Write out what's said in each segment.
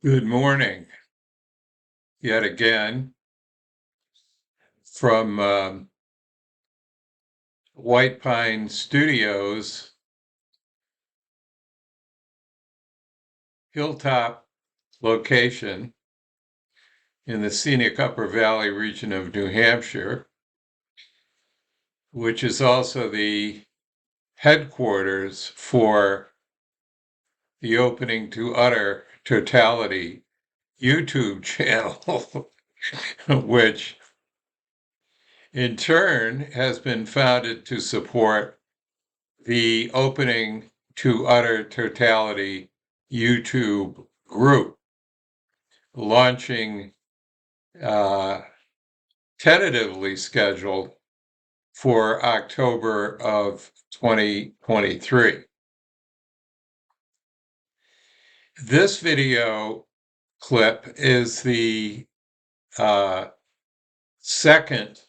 Good morning, yet again, from White Pine Studios, hilltop location in the scenic Upper Valley region of New Hampshire, which is also the headquarters for the Opening to Utter Totality YouTube channel, which in turn has been founded to support the Opening to Utter Totality YouTube group, launching tentatively scheduled for October of 2023. This video clip is the second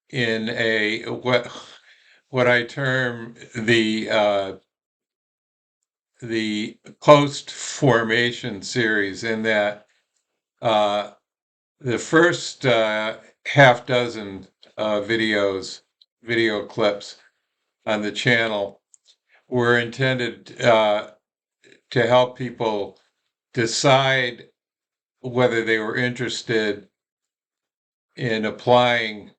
in a what I term the post-formation series, in that the first half dozen video clips on the channel were intended to help people decide whether they were interested in applying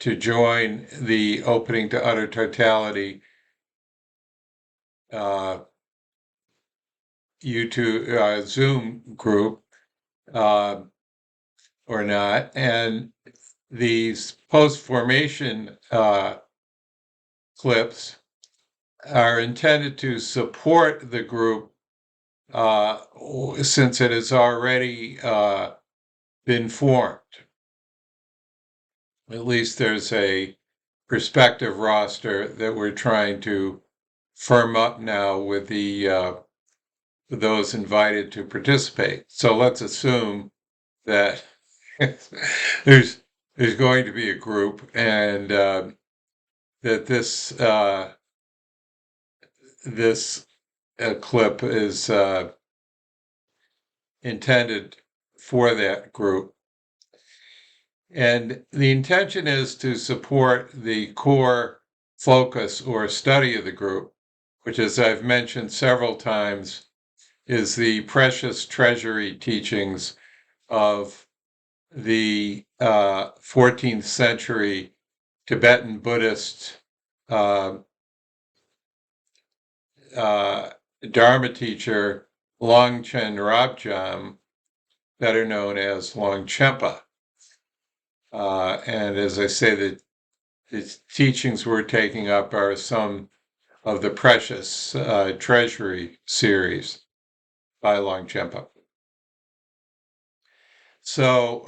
to join the Opening to Utter Totality YouTube Zoom group or not. And these post-formation clips are intended to support the group since it has already been formed. At least there's a prospective roster that we're trying to firm up now with those invited to participate. So let's assume that there's going to be a group, and that this clip is intended for that group. And the intention is to support the core focus or study of the group, which, as I've mentioned several times, is the precious treasury teachings of the 14th century Tibetan Buddhist Dharma teacher Longchen Rabjam, better known as Longchenpa. And as I say, the teachings we're taking up are some of the precious treasury series by Longchenpa. So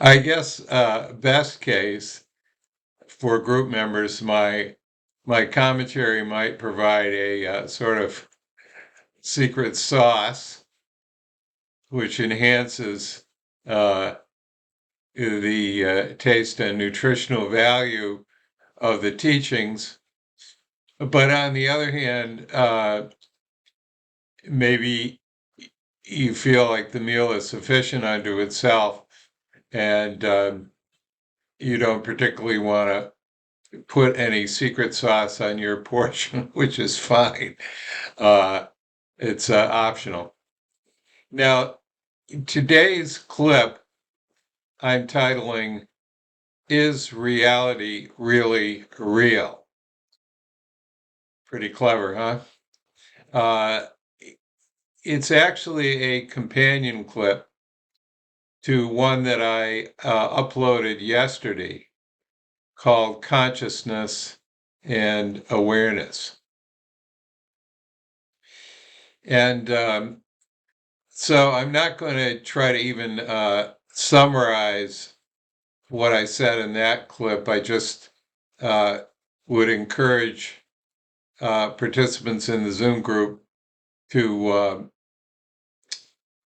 I guess best case for group members, my commentary might provide a sort of secret sauce which enhances the taste and nutritional value of the teachings. But on the other hand, maybe you feel like the meal is sufficient unto itself, and you don't particularly want to put any secret sauce on your portion, which is fine. It's optional. Now, today's clip I'm titling, "Is Reality Really Real?" Pretty clever, huh? It's actually a companion clip to one that I uploaded yesterday called Consciousness and Awareness. And so I'm not going to try to even summarize what I said in that clip. I just would encourage participants in the Zoom group to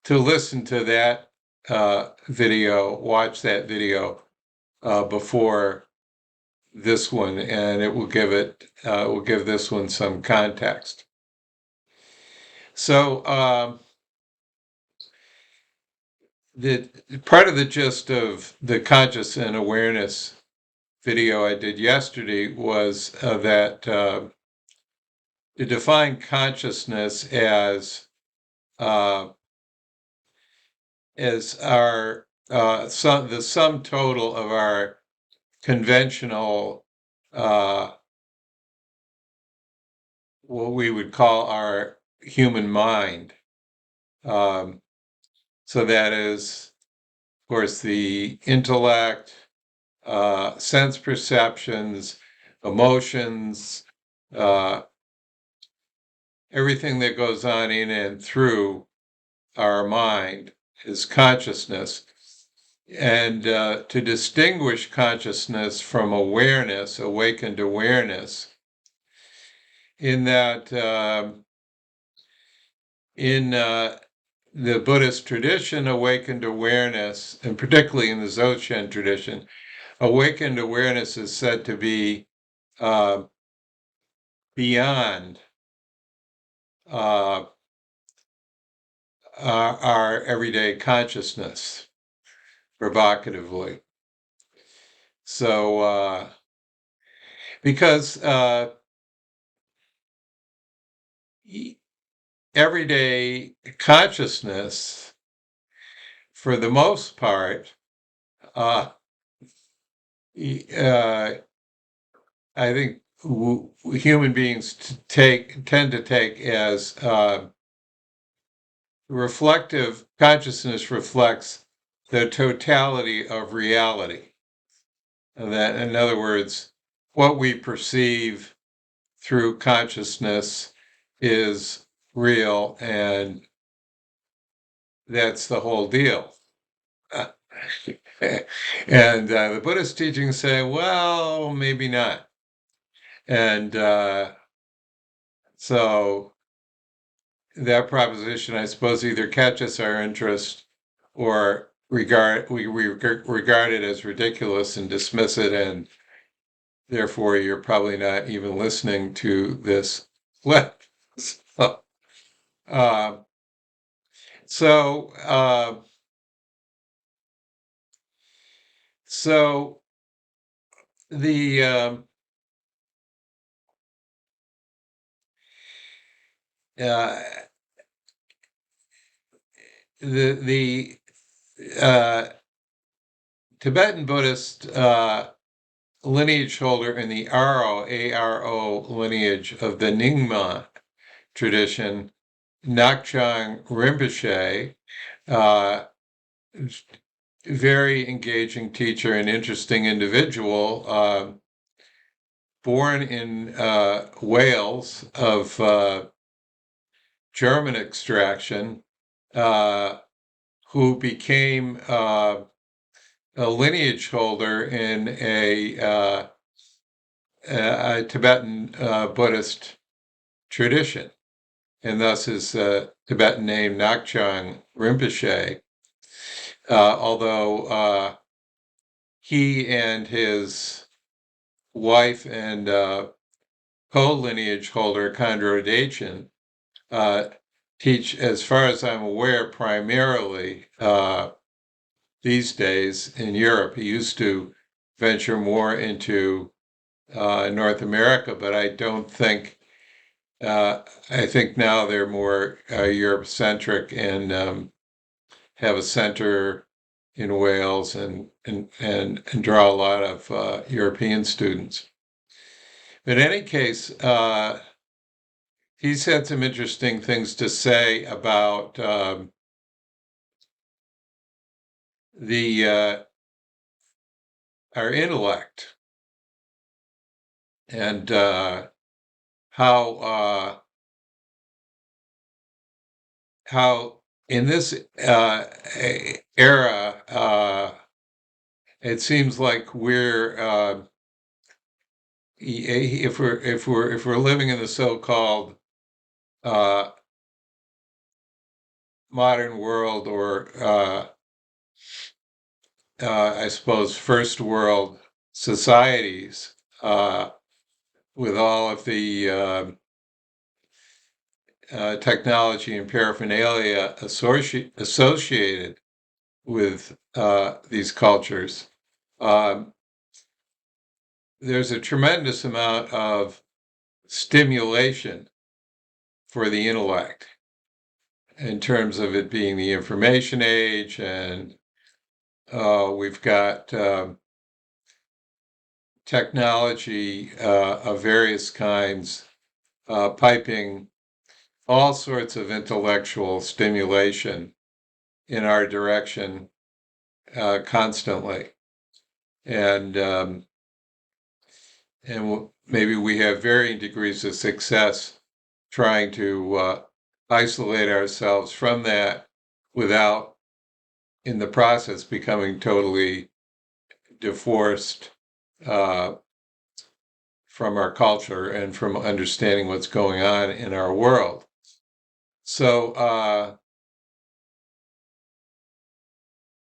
listen to that video, watch that video before this one, and it will give this one some context. So the part of the gist of the conscious and awareness video I did yesterday was that to define consciousness uh, as our the sum total of our conventional what we would call our human mind. Um, so that is, of course, the intellect, sense perceptions, emotions, uh, everything that goes on in and through our mind is consciousness. And to distinguish consciousness from awareness, awakened awareness, in that in the Buddhist tradition, awakened awareness, and particularly in the Dzogchen tradition, awakened awareness is said to be uh, beyond uh, our everyday consciousness, provocatively. So, because everyday consciousness, for the most part, uh, uh, I think human beings tend to take as reflective consciousness reflects the totality of reality. And that, in other words, what we perceive through consciousness is real, and that's the whole deal. And the Buddhist teachings say, well, maybe not. And so that proposition, I suppose, either catches our interest or we regard it as ridiculous and dismiss it, and therefore you're probably not even listening to this clip. So, uh, so, uh, so the uh, the uh, Tibetan Buddhist lineage holder in the Aro lineage of the Nyingma tradition, Nakchang Rinpoche, uh, very engaging teacher and interesting individual, born in Wales of German extraction, who became a lineage holder in a Tibetan Buddhist tradition, and thus his Tibetan name Nakchang Rinpoche. Although he and his wife and co-lineage holder Khandro Dechin teach, as far as I'm aware, primarily these days in Europe. He used to venture more into North America, but I don't think, I think now they're more Europe-centric and have a center in Wales and draw a lot of European students. But in any case, he's had some interesting things to say about the our intellect and how in this era it seems like we're if we're living in the so-called uh, modern world, or I suppose first world societies, with all of the technology and paraphernalia associated with these cultures, there's a tremendous amount of stimulation for the intellect in terms of it being the information age, and we've got technology of various kinds piping all sorts of intellectual stimulation in our direction constantly. And maybe we have varying degrees of success trying to isolate ourselves from that without, in the process, becoming totally divorced from our culture and from understanding what's going on in our world. So,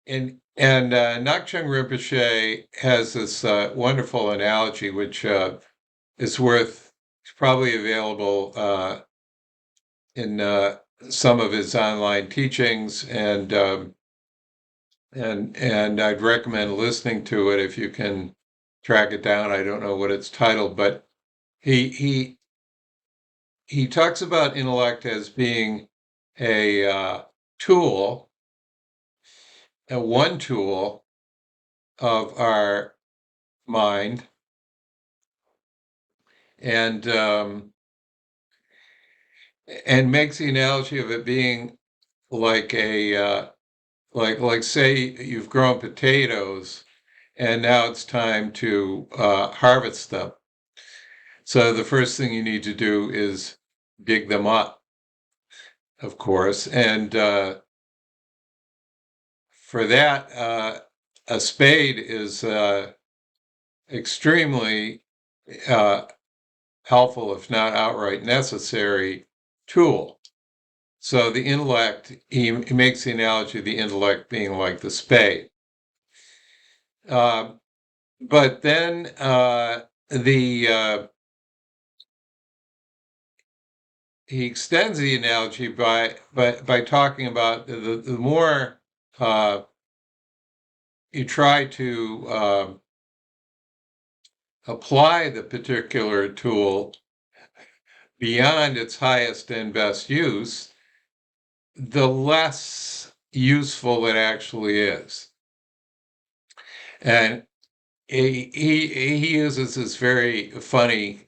Ngak'chang Rinpoche has this wonderful analogy, which is probably available in some of his online teachings, and I'd recommend listening to it if you can track it down. I don't know what it's titled, but he talks about intellect as being a tool, one tool of our mind, and makes the analogy of it being like a like say you've grown potatoes and now it's time to harvest them. So the first thing you need to do is dig them up, of course, and for that a spade is extremely helpful, if not outright necessary, tool. So the intellect, he makes the analogy of the intellect being like the spade. But then he extends the analogy by talking about the more you try to apply the particular tool beyond its highest and best use, the less useful it actually is. And he uses this very funny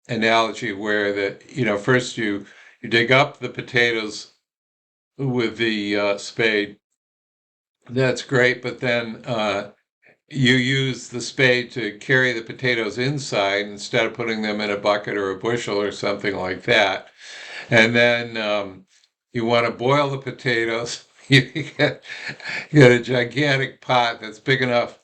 analogy where first you dig up the potatoes with the spade. That's great, but then you use the spade to carry the potatoes inside instead of putting them in a bucket or a bushel or something like that. And then you want to boil the potatoes. You get a gigantic pot that's big enough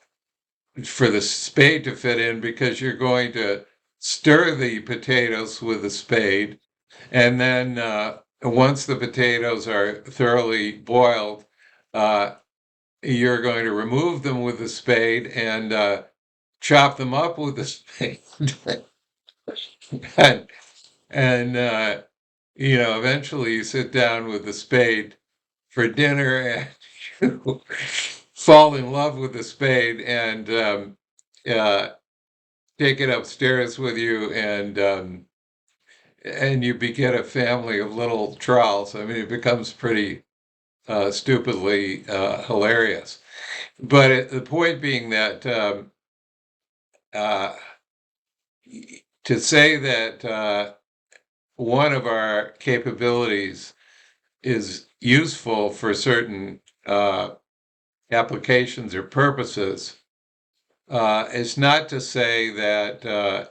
for the spade to fit in, because you're going to stir the potatoes with a spade. And then once the potatoes are thoroughly boiled, you're going to remove them with a spade and chop them up with a spade. and eventually you sit down with the spade for dinner and you fall in love with the spade and take it upstairs with you, and you beget a family of little trolls. I mean, it becomes pretty stupidly hilarious. But the point being that to say that one of our capabilities is useful for certain applications or purposes is not to say that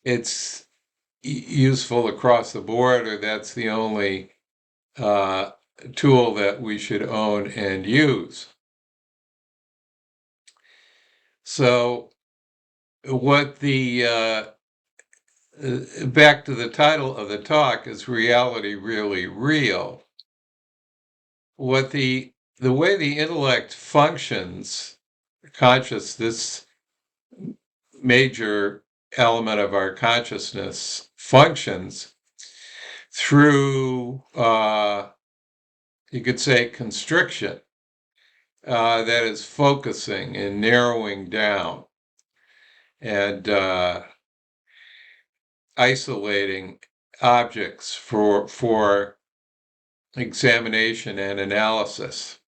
it's useful across the board, or that's the only tool that we should own and use. So what back to the title of the talk, is reality really real? What the way the intellect functions, this major element of our consciousness functions through, you could say, constriction, that is focusing and narrowing down and isolating objects for examination and analysis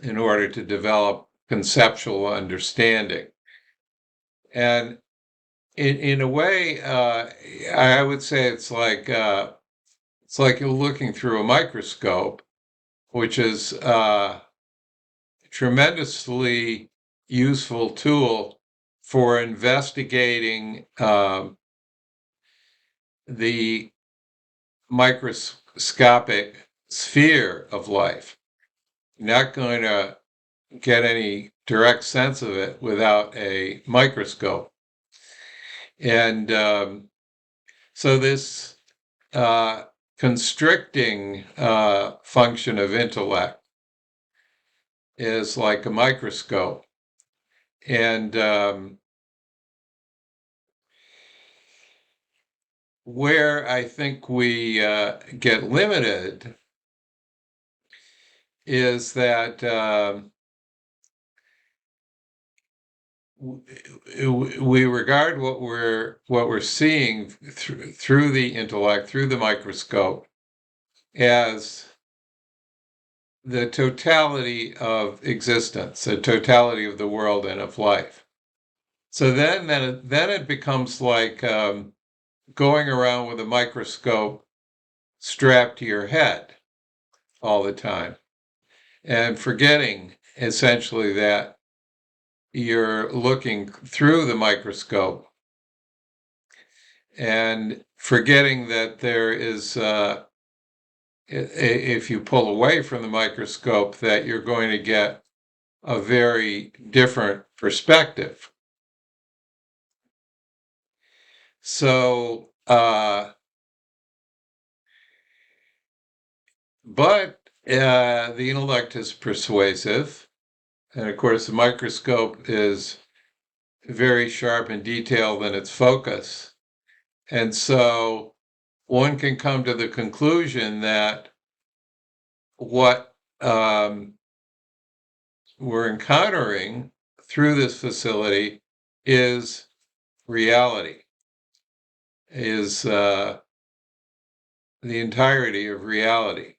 in order to develop conceptual understanding. And in a way, I would say it's like you're looking through a microscope, which is a tremendously useful tool for investigating the microscopic sphere of life. You're not going to get any direct sense of it without a microscope. And so this constricting function of intellect is like a microscope. And where I think we get limited is that we regard what we're seeing through the intellect, through the microscope, as the totality of existence, the totality of the world and of life. So then it becomes like going around with a microscope strapped to your head all the time and forgetting essentially that you're looking through the microscope and forgetting that there is, if you pull away from the microscope, that you're going to get a very different perspective. So, but the intellect is persuasive. And of course, the microscope is very sharp and detailed in its focus. And so one can come to the conclusion that what we're encountering through this facility is reality, is the entirety of reality.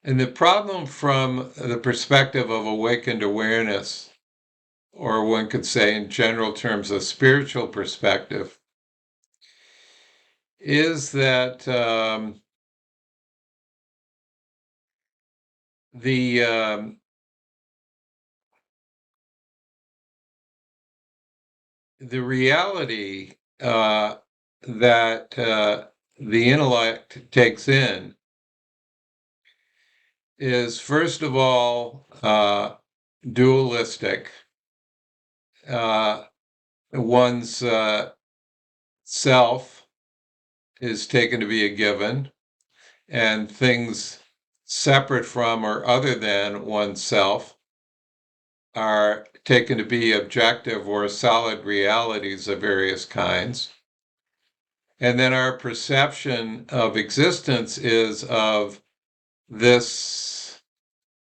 And the problem from the perspective of awakened awareness, or one could say in general terms, a spiritual perspective, is that the reality that the intellect takes in is, first of all, dualistic. One's self is taken to be a given, and things separate from or other than oneself are taken to be objective or solid realities of various kinds. And then our perception of existence is of this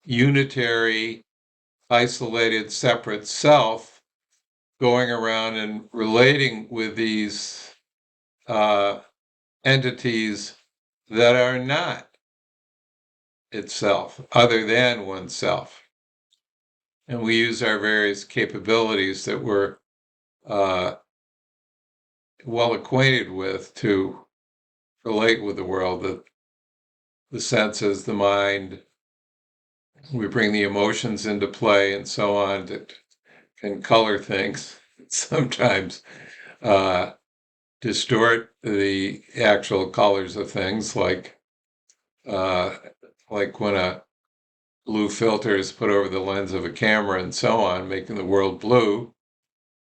unitary, isolated, separate self going around and relating with these entities that are not itself, other than oneself. And we use our various capabilities that we're well acquainted with to relate with the world, the senses, the mind. We bring the emotions into play and so on that can color things, sometimes distort the actual colors of things, like when a blue filter is put over the lens of a camera and so on, making the world blue.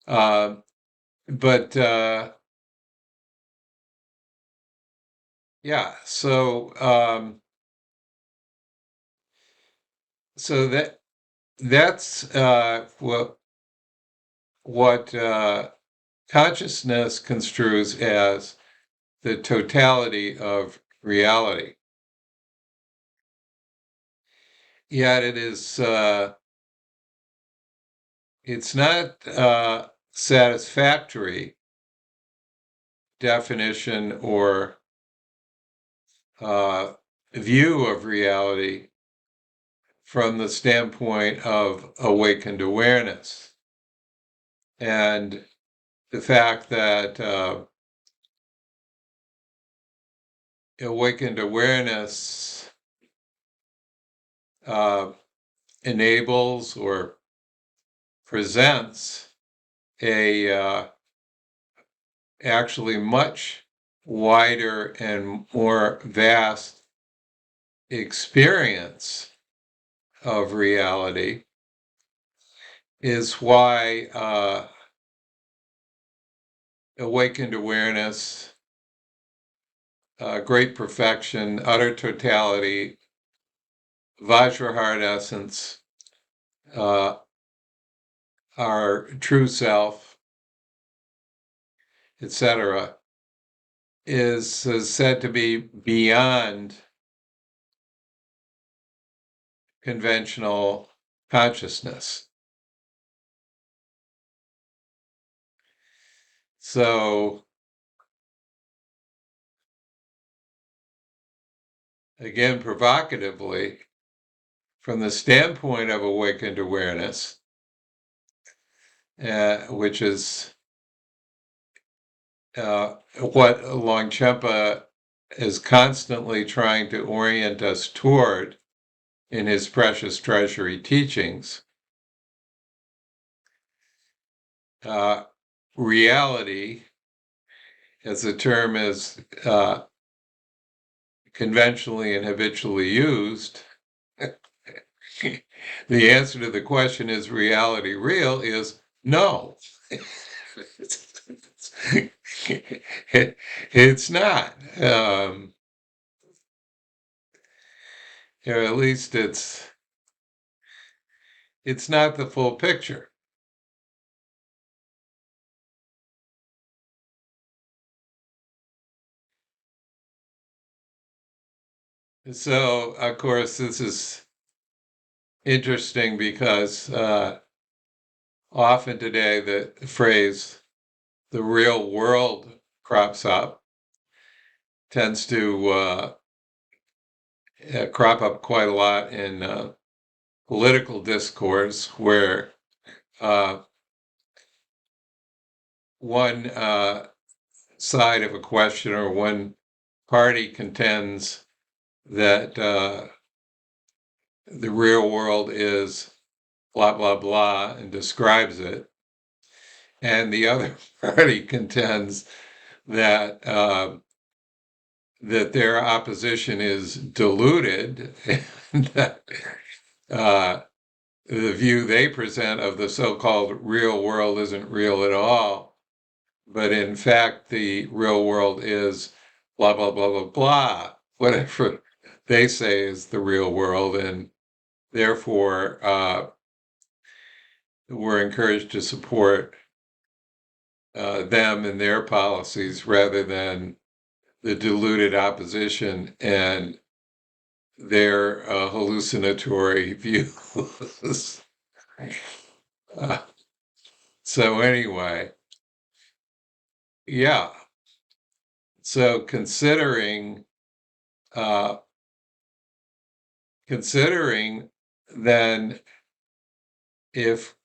But yeah, so that's what consciousness construes as the totality of reality. Yet it's not satisfactory definition or uh, view of reality from the standpoint of awakened awareness. And the fact that awakened awareness enables or presents a actually much wider and more vast experience of reality is why awakened awareness, great perfection, utter totality, Vajrahart essence, our true self, etc., is said to be beyond conventional consciousness. So, again, provocatively, from the standpoint of awakened awareness, which is what Longchenpa is constantly trying to orient us toward in his Precious Treasury teachings, reality, as the term is conventionally and habitually used, the answer to the question, is reality real, is no. It's not. Or at least it's not the full picture. So, of course, this is interesting because often today the phrase "the real world" crops up, tends to crop up quite a lot in political discourse, where one side of a question or one party contends that the real world is blah, blah, blah, and describes it. And the other party contends that that their opposition is deluded, and that the view they present of the so-called real world isn't real at all, but in fact the real world is blah, blah, blah, blah, blah, whatever they say is the real world, and therefore we're encouraged to support them and their policies rather than the deluded opposition and their hallucinatory views. uh, so anyway, yeah. So uh, considering then if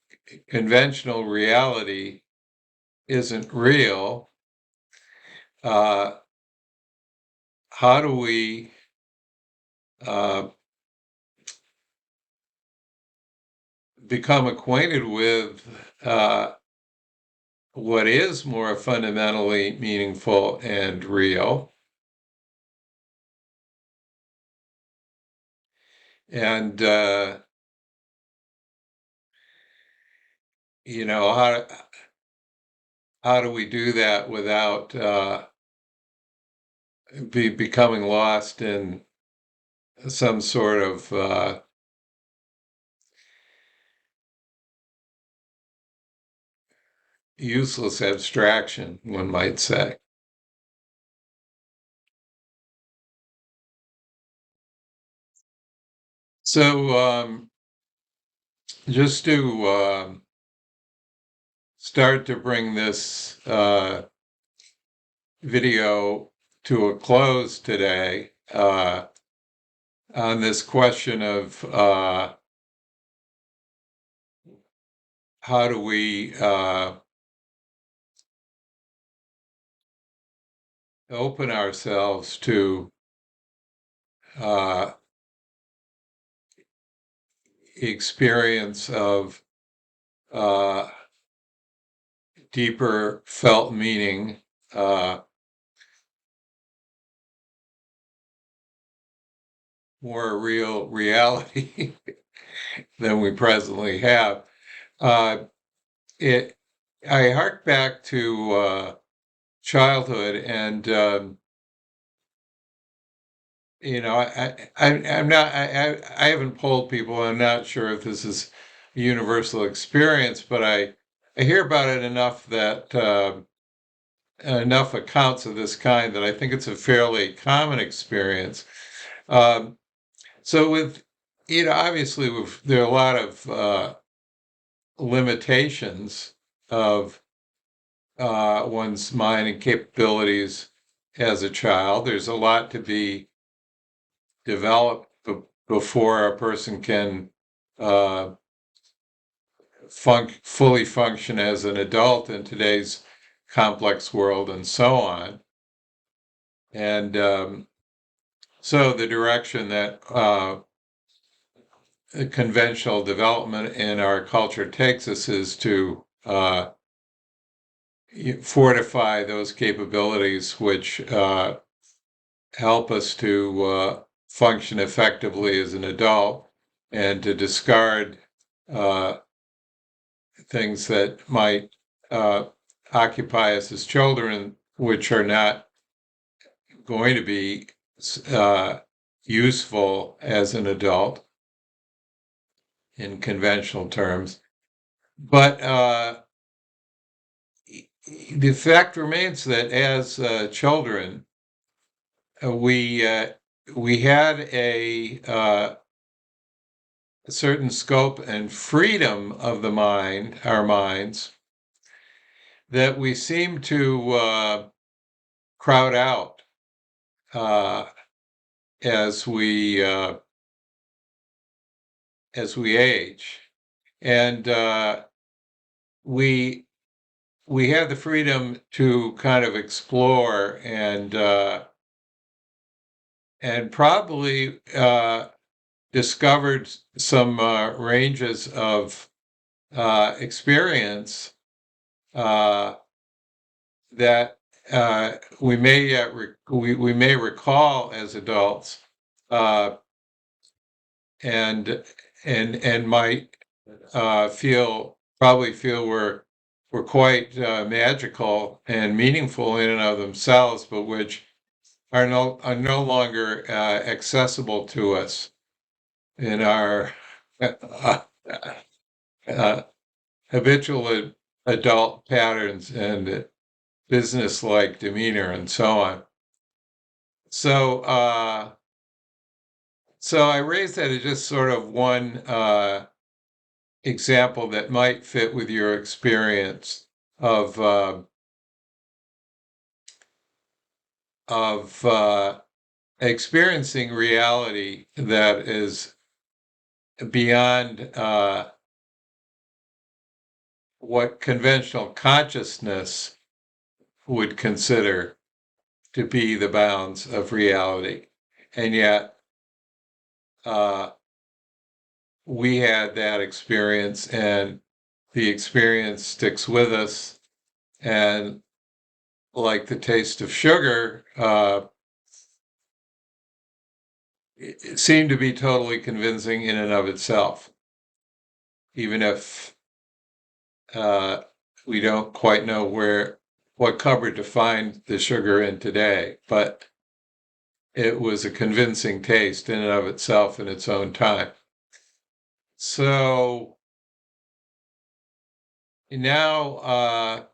conventional reality isn't real, how do we uh, become acquainted with what is more fundamentally meaningful and real? And how do we do that without becoming lost in some sort of useless abstraction, one might say? So just to start to bring this video to a close today on this question of how do we open ourselves to experience of deeper felt meaning, more real reality than we presently have. I hark back to childhood, and I'm not. I haven't polled people. I'm not sure if this is a universal experience, but I hear about it enough that enough accounts of this kind that I think it's a fairly common experience. Um, so with obviously there are a lot of limitations of one's mind and capabilities as a child. There's a lot to be developed before a person can uh, fully function as an adult in today's complex world, and so on. And so the direction that conventional development in our culture takes us is to fortify those capabilities which help us to function effectively as an adult, and to discard things that might occupy us as children, which are not going to be useful as an adult in conventional terms. But the fact remains that as children, we had a certain scope and freedom of the mind, our minds, that we seem to crowd out as we age, and we have the freedom to kind of explore and probably discovered some ranges of experience that we may recall as adults, and might probably feel were quite magical and meaningful in and of themselves, but which are no longer accessible to us in our uh, habitual adult patterns and business-like demeanor, and so on. So I raised that as just sort of one example that might fit with your experience of experiencing reality that is beyond what conventional consciousness would consider to be the bounds of reality. And yet, we had that experience, and the experience sticks with us. And like the taste of sugar, it seemed to be totally convincing in and of itself, even if we don't quite know what cupboard to find the sugar in today. But it was a convincing taste in and of itself in its own time. So now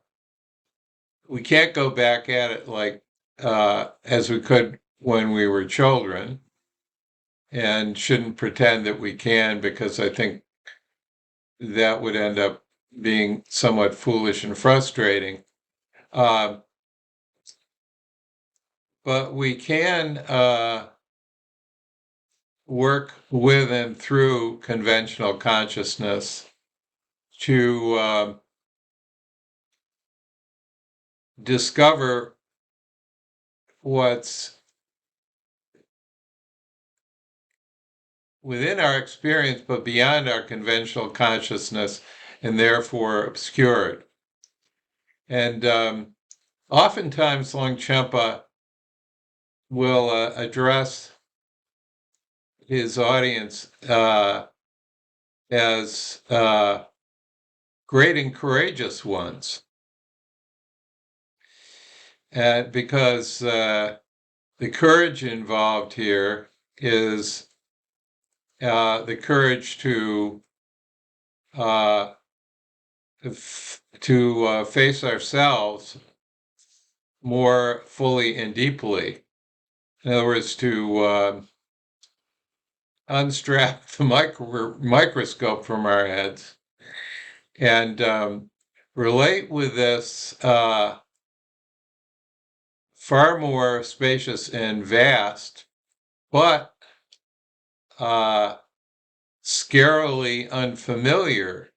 we can't go back at it like as we could when we were children. and shouldn't pretend that we can, because I think that would end up being somewhat foolish and frustrating. But we can work with and through conventional consciousness to discover what's within our experience, but beyond our conventional consciousness, and therefore obscured. And oftentimes Longchenpa will address his audience as great and courageous ones, because the courage involved here is the courage to face ourselves more fully and deeply. In other words, to unstrap the microscope from our heads and relate with this far more spacious and vast, but scarily unfamiliar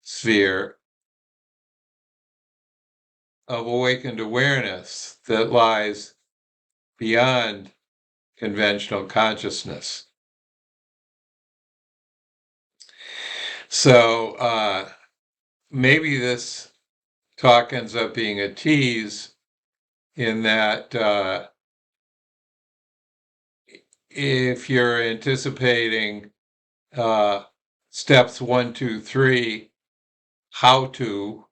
sphere of awakened awareness that lies beyond conventional consciousness. So maybe this talk ends up being a tease, in that if you're anticipating steps 1, 2, 3, how to,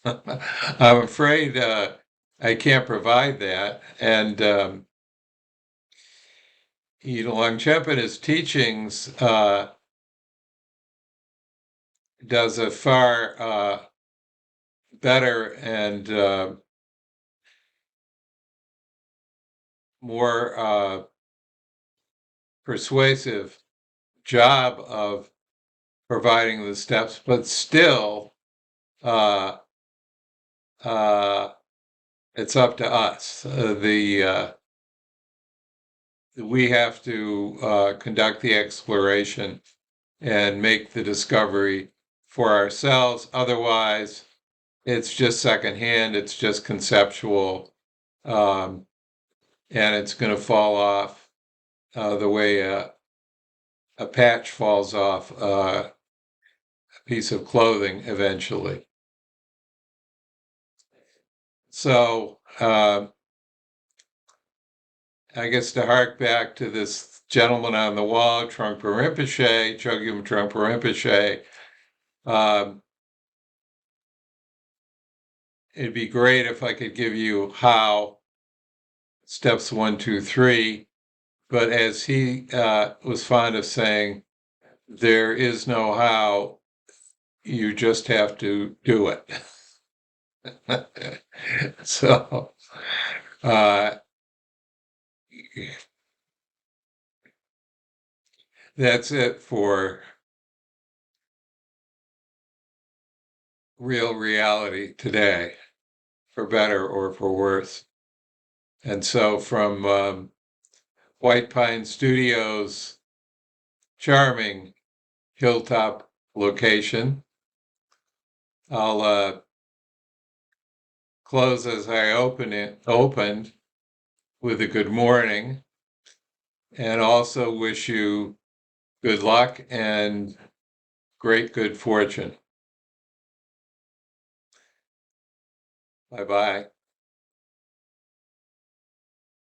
I'm afraid I can't provide that. And Longchenpa in his teachings does a far better and more persuasive job of providing the steps, but still it's up to us. We have to conduct the exploration and make the discovery for ourselves. Otherwise, it's just secondhand, it's just conceptual, and it's going to fall off the way a patch falls off a piece of clothing eventually. So I guess to hark back to this gentleman on the wall, Trungpa Rinpoche, Chogyam Trungpa Rinpoche, it'd be great if I could give you how steps 1, 2, 3, but as he was fond of saying, there is no how, you just have to do it. So that's it for Real Reality today, for better or for worse. And so from White Pine Studios, charming hilltop location, I'll close as I opened with a good morning, and also wish you good luck and great good fortune. Bye-bye.